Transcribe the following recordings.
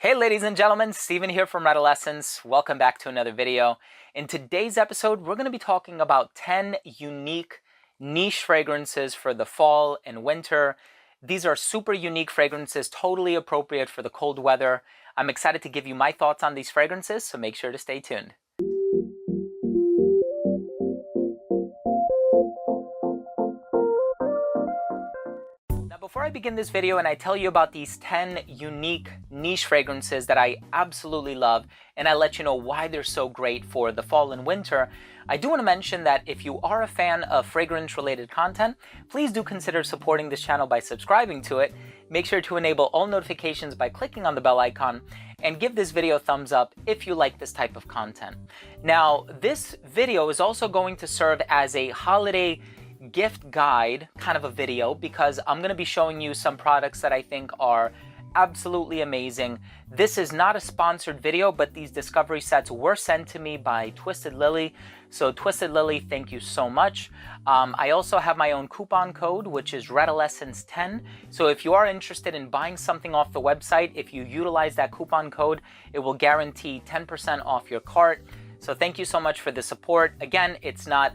Hey ladies and gentlemen, Steven here from Redolessence. Welcome back to another video. In today's episode, we're going to be talking about 10 unique niche fragrances for the fall and winter. These are super unique fragrances, totally appropriate for the cold weather. I'm excited to give you my thoughts on these fragrances, so make sure to stay tuned. Before I begin this video and I tell you about these 10 unique niche fragrances that I absolutely love, and I let you know why they're so great for the fall and winter, I do want to mention that if you are a fan of fragrance related content, please do consider supporting this channel by subscribing to it. Make sure to enable all notifications by clicking on the bell icon, and give this video a thumbs up if you like this type of content. Now, this video is also going to serve as a holiday gift guide kind of a video, because I'm going to be showing you some products that I think are absolutely amazing. This is not a sponsored video, but these discovery sets were sent to me by Twisted Lily. So Twisted Lily, thank you so much. I also have my own coupon code, which is Redolessence 10. So if you are interested in buying something off the website, if you utilize that coupon code, it will guarantee 10% off your cart. So thank you so much for the support. Again, it's not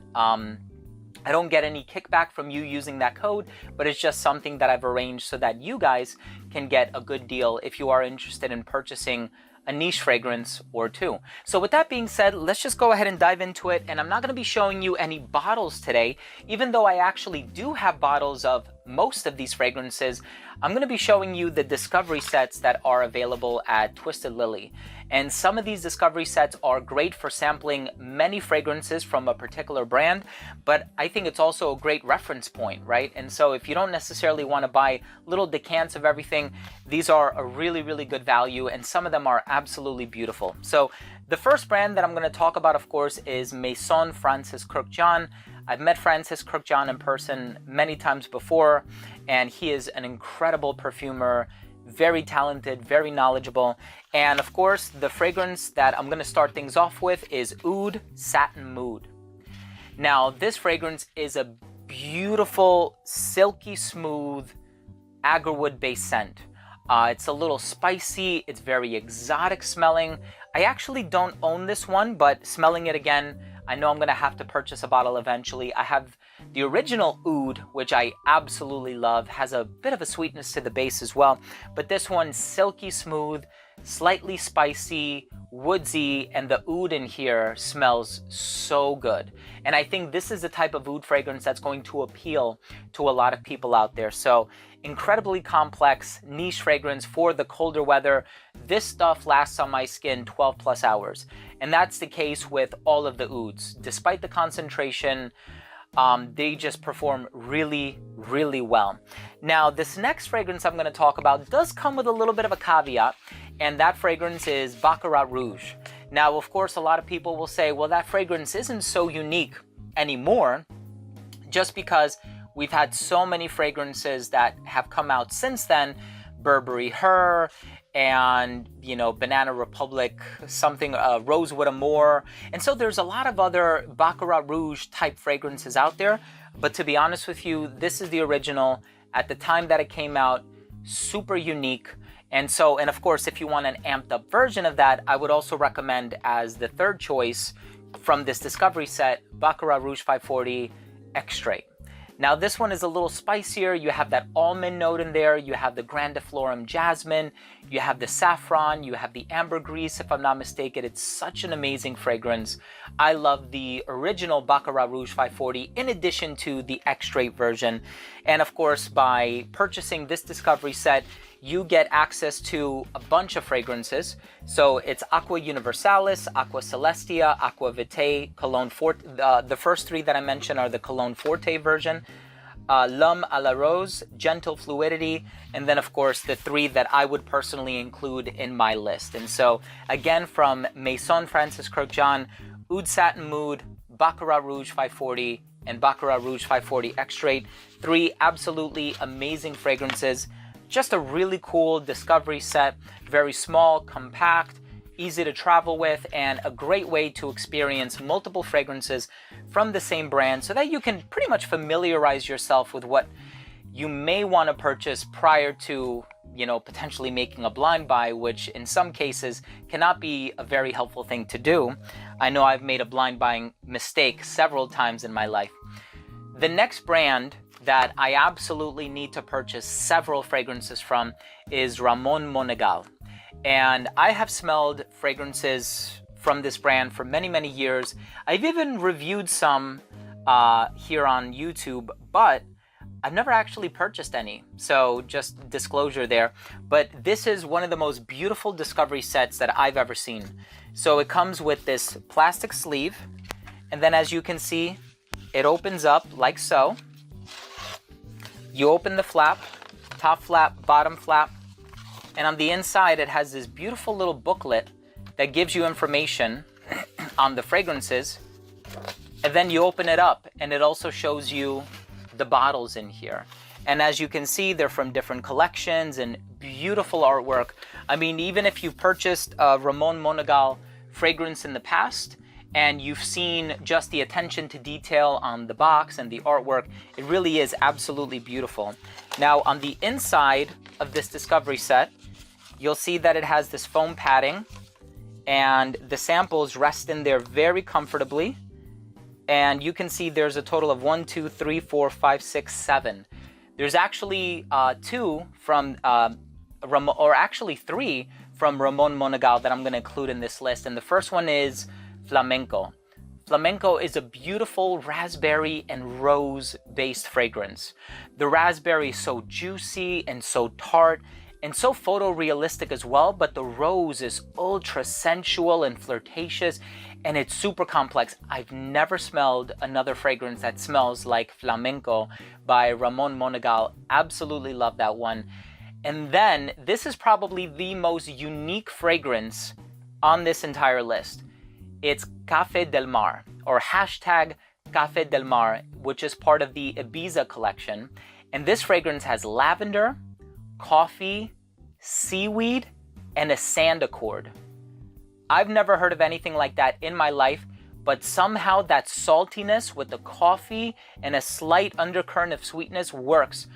I don't get any kickback from you using that code, but it's just something that I've arranged so that you guys can get a good deal if you are interested in purchasing a niche fragrance or two. So with that being said, let's just go ahead and dive into it. And I'm not going to be showing you any bottles today, even though I actually do have bottles of most of these fragrances. I'm going to be showing you the discovery sets that are available at Twisted Lily. And some of these discovery sets are great for sampling many fragrances from a particular brand, but I think it's also a great reference point, right? And so if you don't necessarily want to buy little decants of everything, these are a really good value, and some of them are absolutely beautiful. So the first brand that I'm going to talk about, of course, is Maison Francis Kurkdjian. I've met Francis Kurkdjian in person many times before, and he is an incredible perfumer, very talented, very knowledgeable. And of course, the fragrance that I'm going to start things off with is Oud Satin Mood. Now, this fragrance is a beautiful, silky smooth, agarwood based scent. It's a little spicy, it's very exotic smelling. I actually don't own this one, but smelling it again, I know I'm going to have to purchase a bottle eventually. I have the original Oud, which I absolutely love, has a bit of a sweetness to the base as well. But this one, silky smooth, slightly spicy, woodsy, and the oud in here smells so good. And I think this is the type of oud fragrance that's going to appeal to a lot of people out there. So incredibly complex, niche fragrance for the colder weather. This stuff lasts on my skin 12 plus hours. And that's the case with all of the ouds. Despite the concentration, they just perform really well. Now, this next fragrance I'm going to talk about does come with a little bit of a caveat, and that fragrance is Baccarat Rouge. Now, of course, a lot of people will say, well, that fragrance isn't so unique anymore, just because we've had so many fragrances that have come out since then. Burberry Her, and Banana Republic, something Rosewood Amour. And so there's a lot of other Baccarat Rouge type fragrances out there, but to be honest with you, this is the original. At the time that it came out, super unique. And of course, if you want an amped up version of that, I would also recommend as the third choice from this discovery set, Baccarat Rouge 540 Extrait. Now, this one is a little spicier. You have that almond note in there. You have the grandiflorum jasmine. You have the saffron. You have the ambergris, if I'm not mistaken. It's such an amazing fragrance. I love the original Baccarat Rouge 540 in addition to the Extrait version. And of course, by purchasing this discovery set, you get access to a bunch of fragrances. So it's Aqua Universalis, Aqua Celestia, Aqua Vitae, Cologne Forte. The first three that I mentioned are the Cologne Forte version, L'Homme à la Rose, Gentle Fluidity, and then of course the three that I would personally include in my list. And so again, from Maison Francis Kurkdjian, Oud Satin Mood, Baccarat Rouge 540, and Baccarat Rouge 540 Extrait, three absolutely amazing fragrances. Just a really cool discovery set, very small, compact, easy to travel with, and a great way to experience multiple fragrances from the same brand so that you can pretty much familiarize yourself with what you may want to purchase prior to potentially making a blind buy, which in some cases cannot be a very helpful thing to do. I know I've made a blind buying mistake several times in my life. The next brand that I absolutely need to purchase several fragrances from is Ramon Monegal. And I have smelled fragrances from this brand for many, many years. I've even reviewed some here on YouTube, but I've never actually purchased any. So just disclosure there. But this is one of the most beautiful discovery sets that I've ever seen. So it comes with this plastic sleeve. And then as you can see, it opens up like so. You open the flap, top flap, bottom flap. And on the inside, it has this beautiful little booklet that gives you information on the fragrances. And then you open it up and it also shows you the bottles in here. And as you can see, they're from different collections and beautiful artwork. I mean, even if you've purchased a Ramon Monegal fragrance in the past and you've seen just the attention to detail on the box and the artwork, it really is absolutely beautiful. Now, on the inside of this discovery set, you'll see that it has this foam padding and the samples rest in there very comfortably. And you can see there's a total of 1, 2, 3, 4, 5, 6, 7. There's actually 2 from, or actually 3 from Ramon Monegal that I'm going to include in this list. And the first one is Flamenco. Flamenco is a beautiful raspberry and rose based fragrance. The raspberry is so juicy and so tart and so photorealistic as well, but the rose is ultra sensual and flirtatious, and it's super complex. I've never smelled another fragrance that smells like Flamenco by Ramon Monegal. Absolutely love that one. And then this is probably the most unique fragrance on this entire list. It's Café del Mar, or hashtag Café del Mar, which is part of the Ibiza collection. And this fragrance has lavender, coffee, seaweed, and a sand accord. I've never heard of anything like that in my life, but somehow that saltiness with the coffee and a slight undercurrent of sweetness works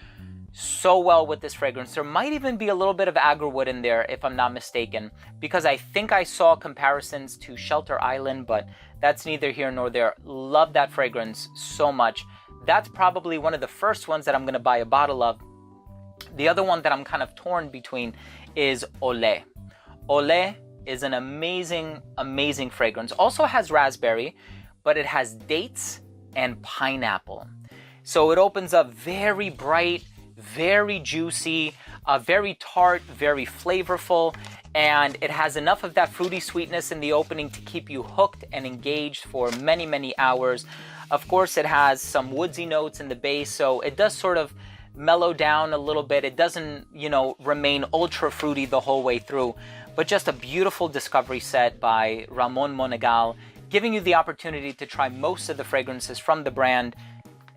so well with this fragrance. There might even be a little bit of agarwood in there if I'm not mistaken, because I think I saw comparisons to Shelter Island, but that's neither here nor there. Love that fragrance so much. That's probably one of the first ones that I'm going to buy a bottle of. The other one that I'm kind of torn between is Olé. Olé is an amazing, amazing fragrance. Also has raspberry, but it has dates and pineapple. So it opens up very bright, very juicy, very tart, very flavorful, and it has enough of that fruity sweetness in the opening to keep you hooked and engaged for many, many hours. Of course, it has some woodsy notes in the base, so it does sort of mellow down a little bit. It doesn't, remain ultra fruity the whole way through, but just a beautiful discovery set by Ramon Monegal, giving you the opportunity to try most of the fragrances from the brand.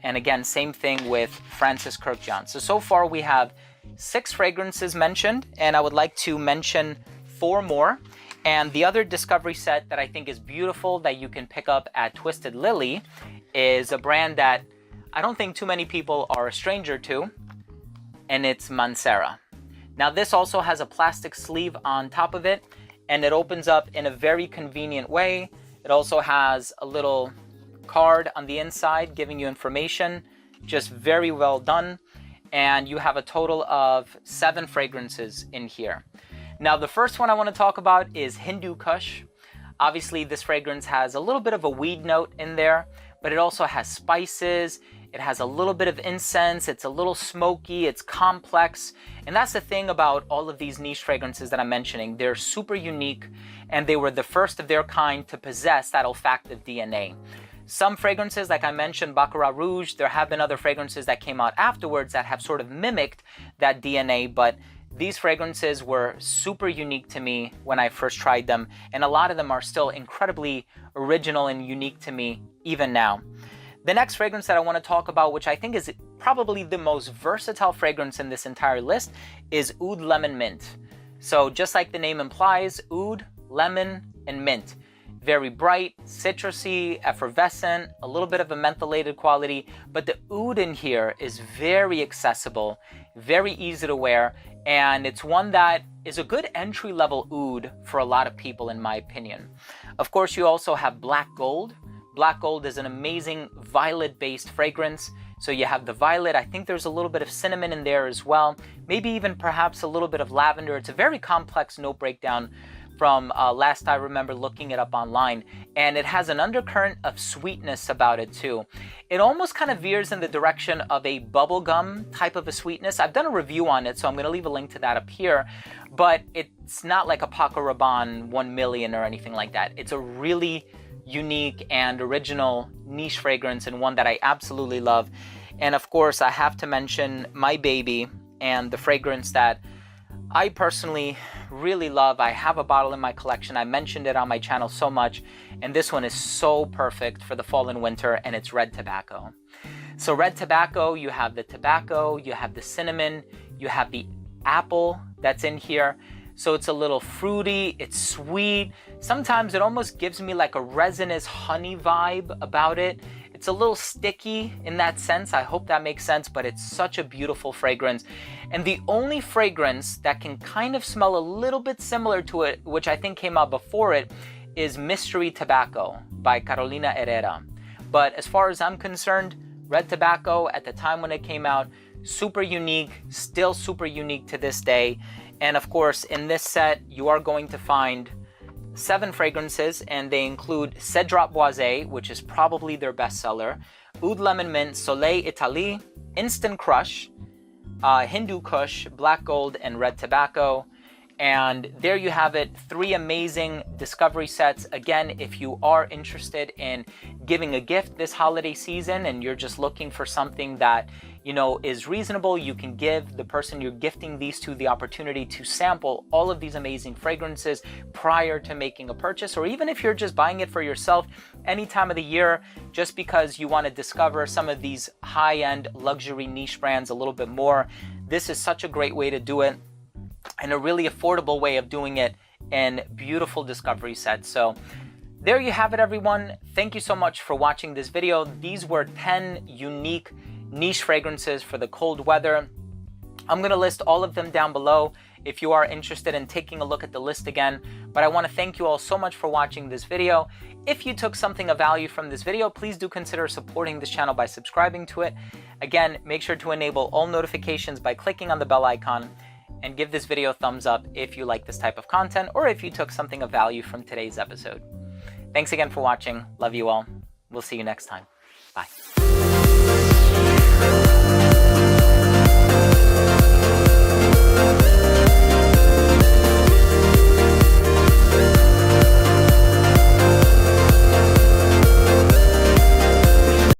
And again, same thing with Francis Kurkdjian. So far we have 6 fragrances mentioned, and I would like to mention 4 more. And the other discovery set that I think is beautiful that you can pick up at Twisted Lily is a brand that I don't think too many people are a stranger to, and it's Mancera. Now this also has a plastic sleeve on top of it, and it opens up in a very convenient way. It also has a little card on the inside giving you information, just very well done. And you have a total of 7 fragrances in here. Now the first one I want to talk about is Hindu Kush. Obviously this fragrance has a little bit of a weed note in there, but it also has spices. It has a little bit of incense. It's a little smoky. It's complex. And that's the thing about all of these niche fragrances that I'm mentioning. They're super unique, and they were the first of their kind to possess that olfactive DNA. Some fragrances, like I mentioned, Baccarat Rouge, there have been other fragrances that came out afterwards that have sort of mimicked that DNA, but these fragrances were super unique to me when I first tried them, and a lot of them are still incredibly original and unique to me even now. The next fragrance that I want to talk about, which I think is probably the most versatile fragrance in this entire list, is Oud Lemon Mint. So just like the name implies, oud, lemon, and mint. Very bright, citrusy, effervescent, a little bit of a mentholated quality, but the oud in here is very accessible. very easy to wear, and it's one that is a good entry-level oud for a lot of people, in my opinion. Of course, you also have Black Gold. Black Gold is an amazing violet-based fragrance. So you have the violet, I think there's a little bit of cinnamon in there as well, maybe even perhaps a little bit of lavender. It's a very complex note breakdown from last I remember looking it up online, and it has an undercurrent of sweetness about it too. It almost kind of veers in the direction of a bubblegum type of a sweetness. I've done a review on it, so I'm going to leave a link to that up here, but it's not like a Paco Rabanne 1 million or anything like that. It's a really unique and original niche fragrance, and one that I absolutely love. And of course, I have to mention my baby and the fragrance that I personally really love. I have a bottle in my collection. I mentioned it on my channel so much, and this one is so perfect for the fall and winter, and it's Red Tobacco. So Red Tobacco, you have the tobacco, you have the cinnamon, you have the apple that's in here. So it's a little fruity, it's sweet. Sometimes it almost gives me like a resinous honey vibe about it. It's a little sticky in that sense. I hope that makes sense, but it's such a beautiful fragrance. And the only fragrance that can kind of smell a little bit similar to it, which I think came out before it, is Mystery Tobacco by Carolina Herrera. But as far as I'm concerned, Red Tobacco at the time when it came out, super unique, still super unique to this day. And of course, in this set, you are going to find 7 fragrances, and they include Cedrat Boisé, which is probably their bestseller, Oud Lemon Mint, Soleil Italie, Instant Crush, Hindu Kush, Black Gold, and Red Tobacco. And there you have it, 3 amazing discovery sets. Again, if you are interested in giving a gift this holiday season and you're just looking for something that, you know, is reasonable, you can give the person you're gifting these to the opportunity to sample all of these amazing fragrances prior to making a purchase. Or even if you're just buying it for yourself any time of the year, just because you want to discover some of these high-end luxury niche brands a little bit more, this is such a great way to do it, and a really affordable way of doing it in beautiful discovery sets. So there you have it, everyone. Thank you so much for watching this video. These were 10 unique niche fragrances for the cold weather. I'm going to list all of them down below if you are interested in taking a look at the list again. But I want to thank you all so much for watching this video. If you took something of value from this video, please do consider supporting this channel by subscribing to it. Again, make sure to enable all notifications by clicking on the bell icon, and give this video a thumbs up if you like this type of content, or if you took something of value from today's episode. Thanks again for watching. Love you all. We'll see you next time. Bye.